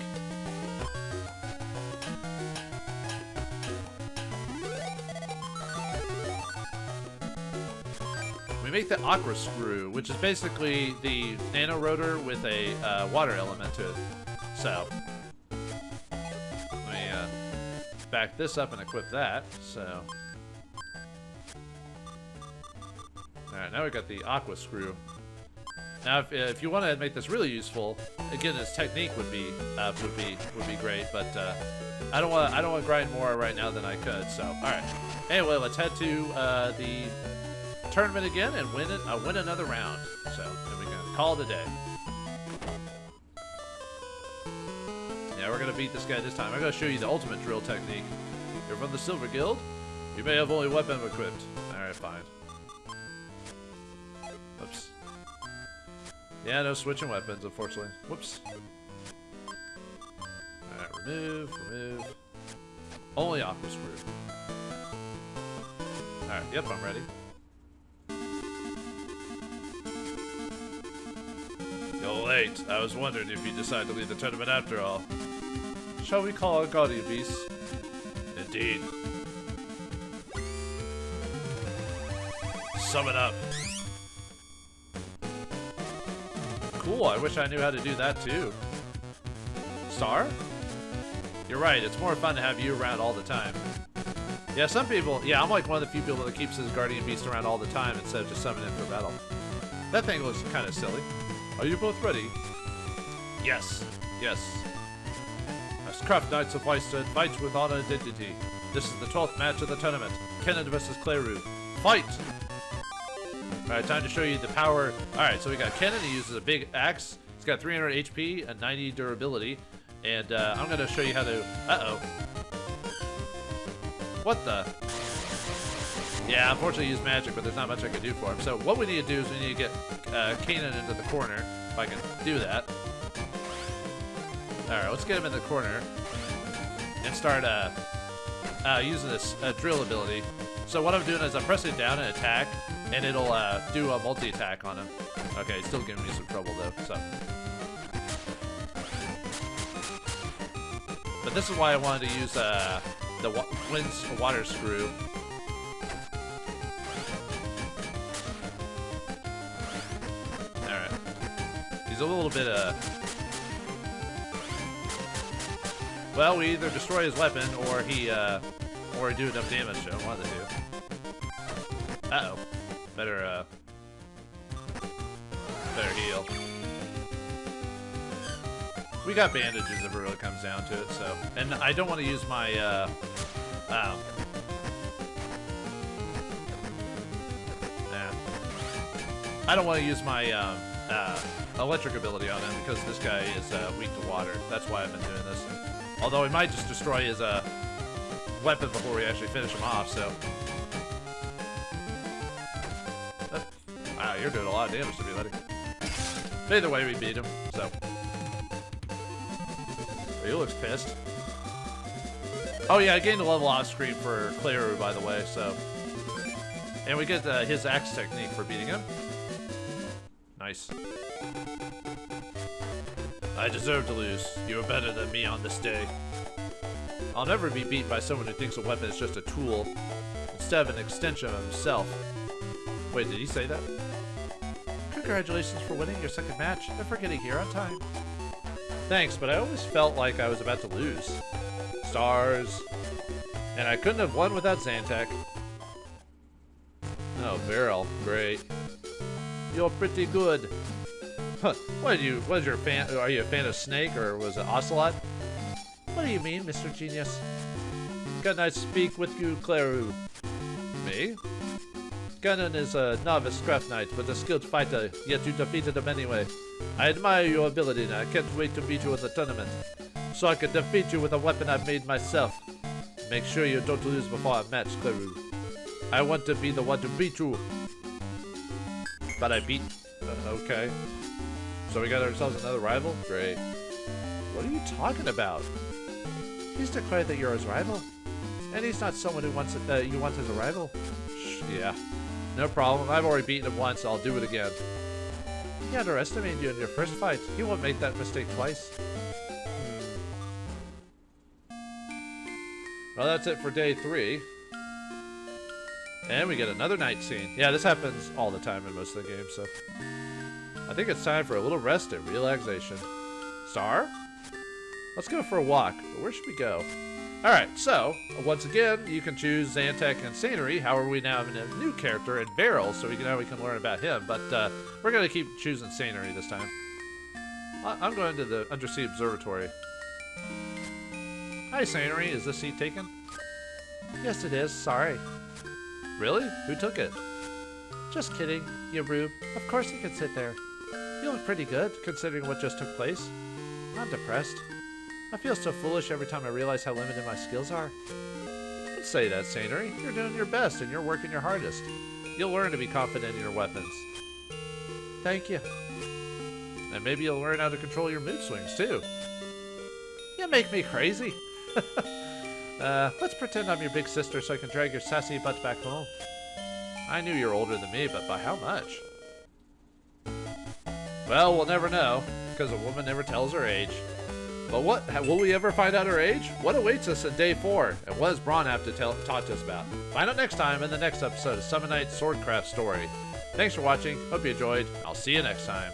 We make the aqua screw, which is basically the nano rotor with a water element to it. So let me back this up and equip that. So all right, now we got the aqua screw. Now, if you want to make this really useful, again, this technique would be great. But I don't want to grind more right now than I could. So all right. Anyway, let's head to the tournament again and win another round. So then we can call it a day. Yeah, we're gonna beat this guy this time. I'm gonna show you the ultimate drill technique. You're from the Silver Guild. You may have only weapon equipped. All right, fine. Whoops. Yeah, no switching weapons, unfortunately. Whoops. All right, Remove. Only Aqua Screw. Alright, yep, I'm ready. You're late. I was wondering if you decided to leave the tournament after all. Shall we call our guardian beast? Indeed. Summon up. Cool, I wish I knew how to do that too. Star? You're right, it's more fun to have you around all the time. Yeah, some people, yeah, I'm like one of the few people that keeps his guardian beast around all the time instead of just summoning him for battle. That thing looks kind of silly. Are you both ready? Yes. As craft knights of Weisted fight with honor and dignity. This is the 12th match of the tournament. Kennen versus Cleru. Fight! Alright, time to show you the power. Alright, so we got Kennen. He uses a big axe. He's got 300 HP and 90 durability. And I'm going to show you how to... Uh-oh. What the? Yeah, unfortunately he used magic, but there's not much I can do for him. So what we need to do is we need to get Kennen into the corner, if I can do that. Alright, let's get him in the corner and start using this drill ability. So what I'm doing is I'm pressing down and attack, and it'll do a multi-attack on him. Okay, it's still giving me some trouble though, so. But this is why I wanted to use the Wind's Water Screw. Alright. He's a little bit, well, we either destroy his weapon, or he do enough damage to him, one of the two. Uh-oh. Better heal. We got bandages if it really comes down to it, so. And I don't want to use my, I don't want to use my, electric ability on him because this guy is, weak to water. That's why I've been doing this. Although we might just destroy his, weapon before we actually finish him off, so. Wow, you're doing a lot of damage to me, buddy. But either way, we beat him, so. He looks pissed. Oh yeah, I gained a level off screen for Cleru, by the way, so. And we get his axe technique for beating him. Nice. I deserve to lose. You are better than me on this day. I'll never be beat by someone who thinks a weapon is just a tool, instead of an extension of himself. Wait, did he say that? Congratulations for winning your second match and for getting here on time. Thanks, but I always felt like I was about to lose. Stars. And I couldn't have won without Zantac. Oh, Referral. Great. You're pretty good. Huh. Are you a fan of Snake, or was it Ocelot? What do you mean, Mr. Genius? Can I speak with you, Cleru? Me? Kennen is a novice craft knight, but a skilled fighter, yet you defeated him anyway. I admire your ability, and I can't wait to beat you in the tournament, so I can defeat you with a weapon I've made myself. Make sure you don't lose before our match, Cleru. I want to be the one to beat you. But I beat... okay. So we got ourselves another rival? Great. What are you talking about? He's declared that you're his rival. And he's not someone who wants you want as a rival. Yeah. No problem. I've already beaten him once. I'll do it again. He underestimated you in your first fight. He won't make that mistake twice. Well, that's it for day 3. And we get another night scene. Yeah, this happens all the time in most of the games, so. I think it's time for a little rest and relaxation. Star? Let's go for a walk. But where should we go? Alright, so, once again, you can choose Zantac and Sanery. However, we now have a new character in Referral, so we can learn about him. But we're going to keep choosing Sanery this time. I'm going to the Undersea Observatory. Hi, Sanery. Is this seat taken? Yes, it is. Sorry. Really? Who took it? Just kidding, you rube. Of course you can sit there. You look pretty good, considering what just took place. I'm depressed. I feel so foolish every time I realize how limited my skills are. Don't say that, Sanery. You're doing your best and you're working your hardest. You'll learn to be confident in your weapons. Thank you. And maybe you'll learn how to control your mood swings, too. Yeah, Don't make me crazy. Let's pretend I'm your big sister so I can drag your sassy butt back home. I knew you were older than me, but by how much? Well, we'll never know, because a woman never tells her age. But what? Will we ever find out her age? What awaits us in day 4? And what does Braun have to talk to us about? Find out next time in the next episode of Samon Naito Swordcraft Story. Thanks for watching. Hope you enjoyed. I'll see you next time.